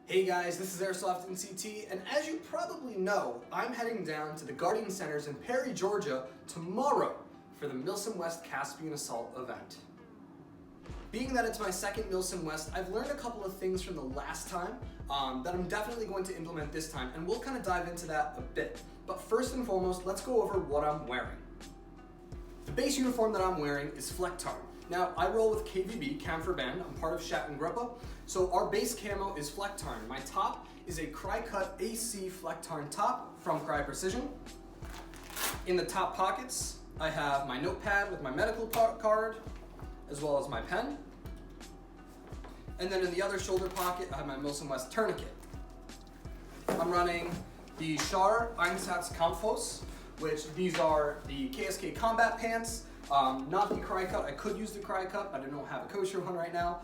Hey guys, this is Airsoft and CT, and as you probably know, I'm heading down to the Guardian Centers in Perry, Georgia tomorrow for the Milsim West Caspian Assault event. Being that it's my second Milsim West, I've learned a couple of things from the last time that I'm definitely going to implement this time, and we'll kind of dive into that a bit. But first and foremost, let's go over what I'm wearing. The base uniform that I'm wearing is Flecktarn. Now, I roll with KvB, Kampfverband. I'm part of Gruppe, so our base camo is Flecktarn. My top is a Cry-Cut AC Flecktarn top from Cry Precision. In the top pockets, I have my notepad with my medical card, as well as my pen. And then in the other shoulder pocket, I have my Milsim West tourniquet. I'm running the Schar Einsatz Kampfhose, which these are the KSK combat pants. Not the Cry-Cut. I could use the Cry-Cut, but I don't have a kosher one right now.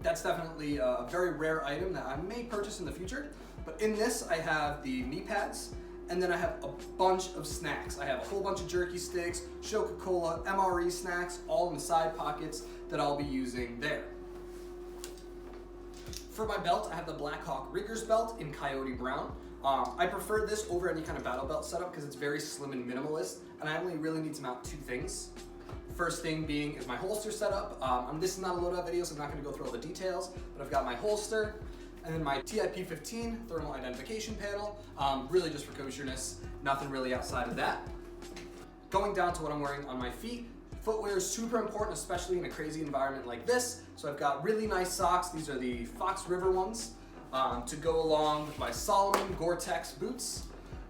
That's definitely a very rare item that I may purchase in the future. But in this, I have the knee pads, and then I have a bunch of snacks. I have a whole bunch of jerky sticks, Coca-Cola, MRE snacks, all in the side pockets that I'll be using there. For my belt, I have the Blackhawk Riggers belt in Coyote Brown. I prefer this over any kind of battle belt setup because it's very slim and minimalist, and I only really need to mount two things. First thing being is my holster setup. This is not a loadout video, so I'm not going to go through all the details, but I've got my holster, and then my TIP-15 thermal identification panel, really just for kosherness, nothing really outside of that. Going down to what I'm wearing on my feet, footwear is super important, especially in a crazy environment like this. So I've got really nice socks. These are the Fox River ones. To go along with my Salomon Gore-Tex boots.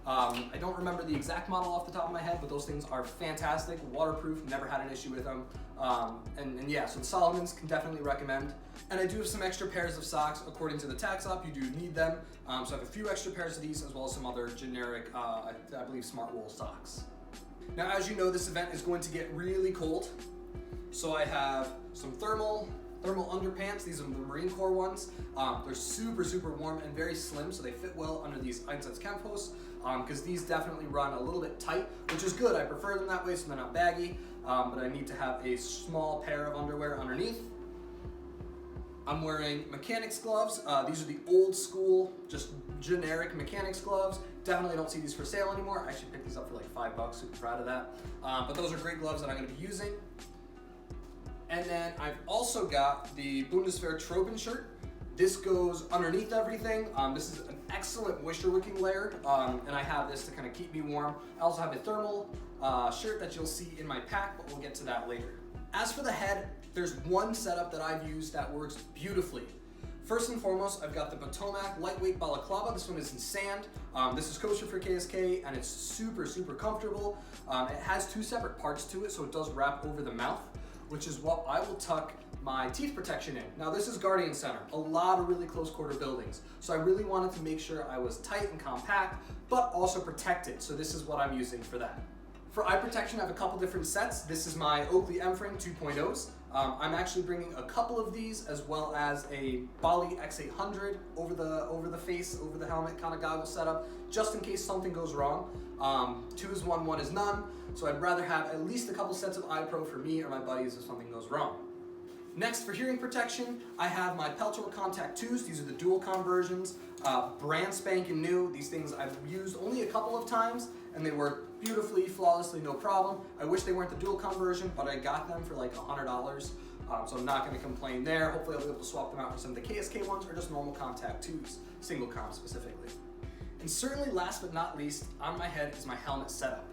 I don't remember the exact model off the top of my head, but those things are fantastic, waterproof, never had an issue with them. And yeah, so the Salomons can definitely recommend. And I do have some extra pairs of socks. According to the tax op, you do need them. So I have a few extra pairs of these, as well as some other generic, I believe, smart wool socks. Now, as you know, this event is going to get really cold. So I have some thermal underpants. These are the Marine Corps ones. They're super warm and very slim, so they fit well under these Einsatz Kampfhose, because these definitely run a little bit tight, which is good. I prefer them that way so they're not baggy, but I need to have a small pair of underwear underneath. I'm wearing mechanics gloves. These are the old school, just generic mechanics gloves. Definitely don't see these for sale anymore. I actually picked these up for like $5, super proud of that. But those are great gloves that I'm gonna be using. And then I've also got the Bundeswehr Tropen shirt. This goes underneath everything. This is an excellent moisture wicking layer, and I have this to kind of keep me warm. I also have a thermal shirt that you'll see in my pack, but we'll get to that later. As for the head, there's one setup that I've used that works beautifully. First and foremost, I've got the Potomac lightweight balaclava. This one is in sand. This is kosher for KSK, and it's super comfortable. It has two separate parts to it, so it does wrap over the mouth, which is what I will tuck my teeth protection in. Now, this is Guardian Center, a lot of really close quarter buildings, so I really wanted to make sure I was tight and compact, but also protected, so this is what I'm using for that. For eye protection, I have a couple different sets. This is my Oakley M-Frame 2.0s. I'm actually bringing a couple of these, as well as a Bali X800 over the face, over the helmet kind of goggle setup, just in case something goes wrong. 2 is 1, 1 is none. So I'd rather have at least a couple sets of eye pro for me or my buddies if something goes wrong. Next, for hearing protection, I have my Peltor Contact 2s. These are the dual conversions, brand spanking new. These things I've used only a couple of times, and they work beautifully, flawlessly, no problem. I wish they weren't the dual conversion, but I got them for like $100, so I'm not going to complain there. Hopefully I'll be able to swap them out for some of the KSK ones or just normal Contact 2s, single comp specifically. And certainly last but not least, on my head is my helmet setup.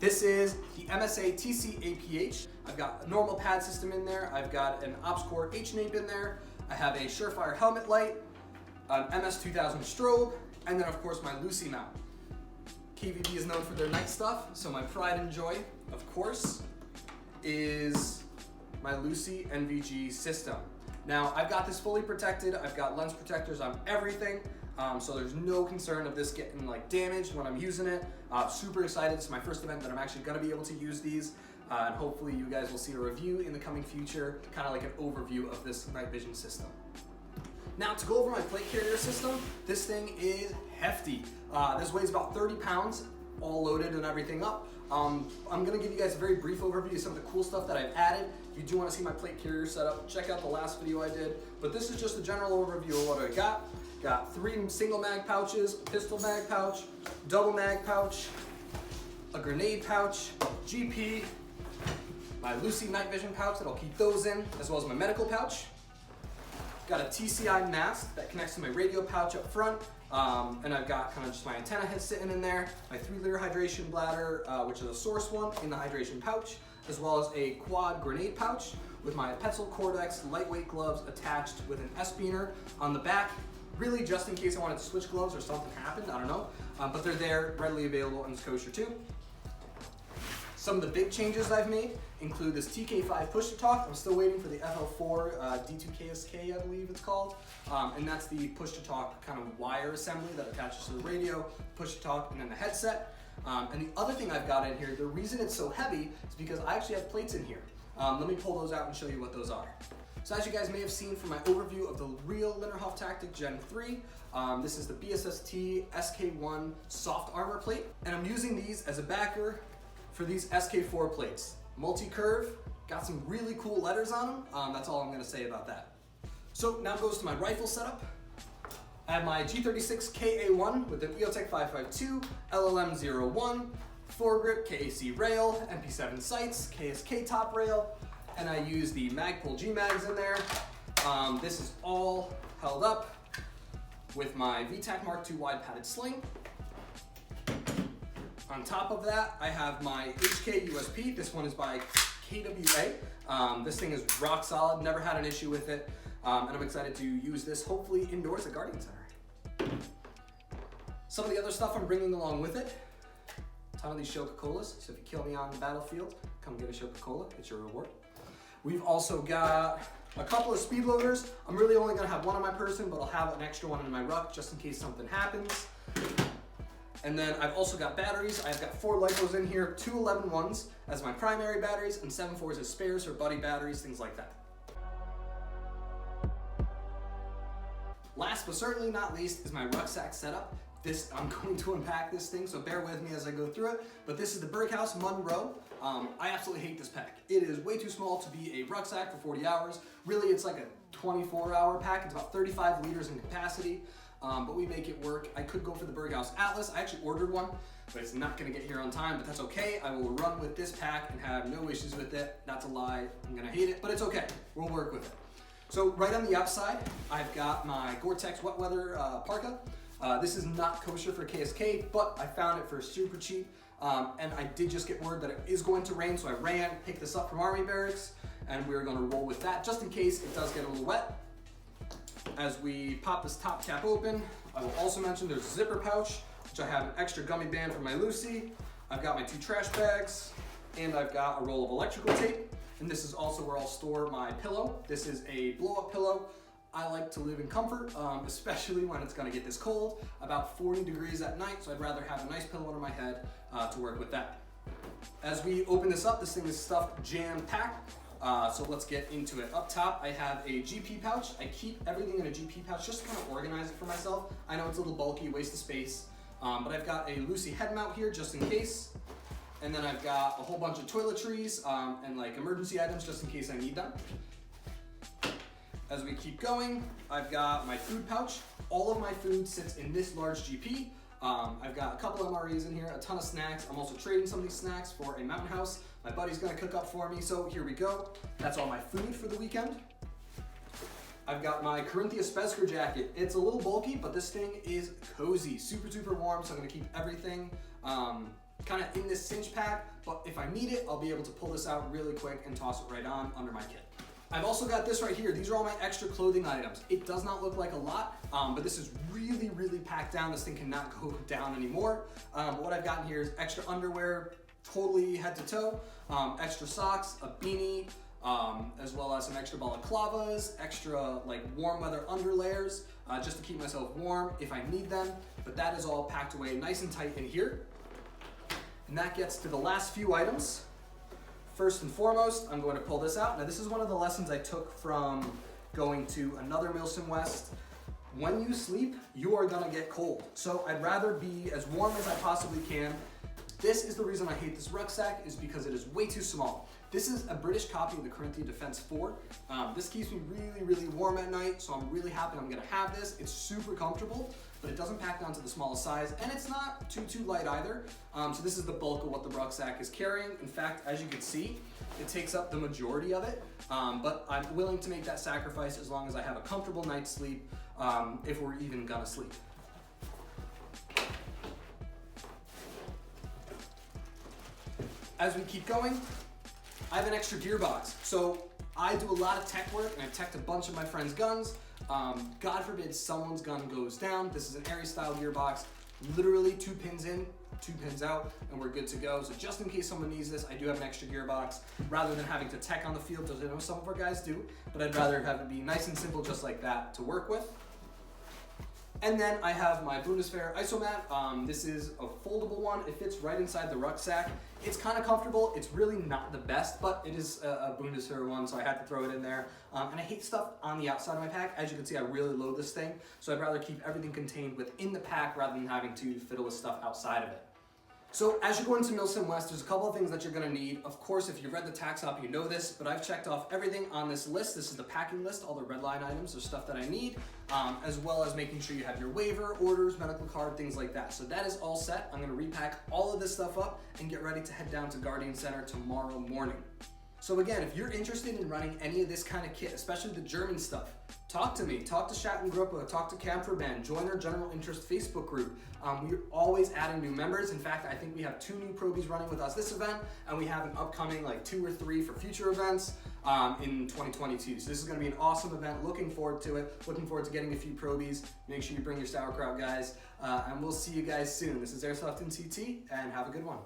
This is the MSA TC APH. I've got a normal pad system in there. I've got an OpsCore H-Nape in there. I have a Surefire helmet light, an MS2000 strobe, and then of course my Lucy mount. KvB is known for their night stuff, so my pride and joy, of course, is my Lucy NVG system. Now, I've got this fully protected. I've got lens protectors on everything, so there's no concern of this getting like damaged when I'm using it. Super excited. It's my first event that I'm actually gonna be able to use these, and hopefully you guys will see a review in the coming future, kind of like an overview of this night vision system. Now, to go over my plate carrier system, this thing is hefty. This weighs about 30 pounds, all loaded and everything up. I'm gonna give you guys a very brief overview of some of the cool stuff that I've added. If you do wanna see my plate carrier setup, check out the last video I did. But this is just a general overview of what I got. Got 3 single mag pouches, a pistol mag pouch, double mag pouch, a grenade pouch, GP, my Lucy night vision pouch that I'll keep those in, as well as my medical pouch. Got a TCI mask that connects to my radio pouch up front, and I've got kind of just my antenna head sitting in there, my 3-liter hydration bladder, which is a source one in the hydration pouch, as well as a quad grenade pouch with my Petzl Cortex lightweight gloves attached with an S-beaner on the back, really just in case I wanted to switch gloves or something happened, I don't know, but they're there, readily available and it's kosher too. Some of the big changes I've made include this TK5 push-to-talk. I'm still waiting for the FL4 D2 KSK, I believe it's called. And that's the push-to-talk kind of wire assembly that attaches to the radio, push-to-talk, and then the headset. And the other thing I've got in here, the reason it's so heavy is because I actually have plates in here. Let me pull those out and show you what those are. So as you guys may have seen from my overview of the real Linderhof Tactic Gen 3, this is the BSST SK1 soft armor plate. And I'm using these as a backer for these SK4 plates. Multi-curve, got some really cool letters on them. That's all I'm gonna say about that. So now goes to my rifle setup. I have my G36 KA1 with an EOTech 5.52, LLM01, foregrip, KAC rail, MP7 sights, KSK top rail, and I use the Magpul G-Mags in there. This is all held up with my VTAC Mark II wide padded sling. On top of that, I have my HK USP. This one is by KvB. This thing is rock solid, never had an issue with it, and I'm excited to use this hopefully indoors at Guardian Center. Some of the other stuff I'm bringing along with it, a ton of these Coca-Colas, so if you kill me on the battlefield, come get a Coca-Cola, it's your reward. We've also got a couple of speed loaders. I'm really only gonna have one on my person, but I'll have an extra one in my ruck just in case something happens. And then I've also got batteries. I've got 4 LiPos in here, 2 11-1s as my primary batteries, and 7.4s as spares or buddy batteries, things like that. Last but certainly not least is my rucksack setup. I'm going to unpack this thing, so bear with me as I go through it. But this is the Berghaus Monroe. I absolutely hate this pack. It is way too small to be a rucksack for 40 hours. Really, it's like a 24-hour pack. It's about 35 liters in capacity. But we make it work. I could go for the Berghaus Atlas. I actually ordered one, but it's not gonna get here on time, but that's okay. I will run with this pack and have no issues with it. That's a lie, I'm gonna hate it, but it's okay. We'll work with it. So right on the outside, I've got my Gore-Tex wet weather parka. This is not kosher for KSK, but I found it for super cheap. And I did just get word that it is going to rain, so I ran, picked this up from Army Barracks, and we're gonna roll with that just in case it does get a little wet. As we pop this top cap open, I will also mention there's a zipper pouch, which I have an extra gummy band for my Lucy. I've got my 2 trash bags, and I've got a roll of electrical tape. And this is also where I'll store my pillow. This is a blow-up pillow. I like to live in comfort, especially when it's gonna get this cold, about 40 degrees at night, so I'd rather have a nice pillow under my head to work with that. As we open this up, this thing is stuffed jam-packed. So let's get into it. Up top, I have a GP pouch. I keep everything in a GP pouch just to kind of organize it for myself. I know it's a little bulky, waste of space, but I've got a Lucy head mount here just in case. And then I've got a whole bunch of toiletries and like emergency items just in case I need them. As we keep going, I've got my food pouch. All of my food sits in this large GP. I've got a couple MREs in here, a ton of snacks. I'm also trading some of these snacks for a mountain house. My buddy's gonna cook up for me, so here we go. That's all my food for the weekend. I've got my Corinthia Spesker jacket. It's a little bulky, but this thing is cozy, super, super warm, so I'm gonna keep everything kind of in this cinch pack, but if I need it, I'll be able to pull this out really quick and toss it right on under my kit. I've also got this right here. These are all my extra clothing items. It does not look like a lot, but this is really, really packed down. This thing cannot go down anymore. But what I've gotten here is extra underwear, totally head to toe, extra socks, a beanie, as well as some extra balaclavas, extra like warm weather underlayers, just to keep myself warm if I need them. But that is all packed away nice and tight in here. And that gets to the last few items. First and foremost, I'm going to pull this out. Now this is one of the lessons I took from going to another Milsim West. When you sleep, you are gonna get cold. So I'd rather be as warm as I possibly can. This is the reason I hate this rucksack, is because it is way too small. This is a British copy of the Corinthian Defense 4. This keeps me really, really warm at night, so I'm really happy I'm gonna have this. It's super comfortable, but it doesn't pack down to the smallest size, and it's not too light either. So this is the bulk of what the rucksack is carrying. In fact, as you can see, it takes up the majority of it, but I'm willing to make that sacrifice as long as I have a comfortable night's sleep, if we're even gonna sleep. As we keep going, I have an extra gear box. So I do a lot of tech work and I've teched a bunch of my friends' guns. God forbid someone's gun goes down. This is an Aries style gear box, literally 2 pins in, 2 pins out, and we're good to go. So just in case someone needs this, I do have an extra gear box rather than having to tech on the field, as I know some of our guys do, but I'd rather have it be nice and simple just like that to work with. And then I have my Bundeswehr isomat. This is a foldable one. It fits right inside the rucksack. It's kind of comfortable. It's really not the best, but it is a Bundeswehr one, so I had to throw it in there. And I hate stuff on the outside of my pack. As you can see, I really load this thing, so I'd rather keep everything contained within the pack rather than having to fiddle with stuff outside of it. So as you're going to Milsim West, there's a couple of things that you're gonna need. Of course, if you've read the tax op, you know this, but I've checked off everything on this list. This is the packing list, all the red line items are stuff that I need, as well as making sure you have your waiver, orders, medical card, things like that. So that is all set. I'm gonna repack all of this stuff up and get ready to head down to Guardian Center tomorrow morning. So again, if you're interested in running any of this kind of kit, especially the German stuff, talk to me, talk to Schattengruppe, talk to Kampfverband, join our general interest Facebook group. We're always adding new members. In fact, I think we have 2 new probies running with us this event, and we have an upcoming like 2 or 3 for future events in 2022. So this is gonna be an awesome event. Looking forward to it. Looking forward to getting a few probies. Make sure you bring your sauerkraut, guys. And we'll see you guys soon. This is Airsoft in CT, and have a good one.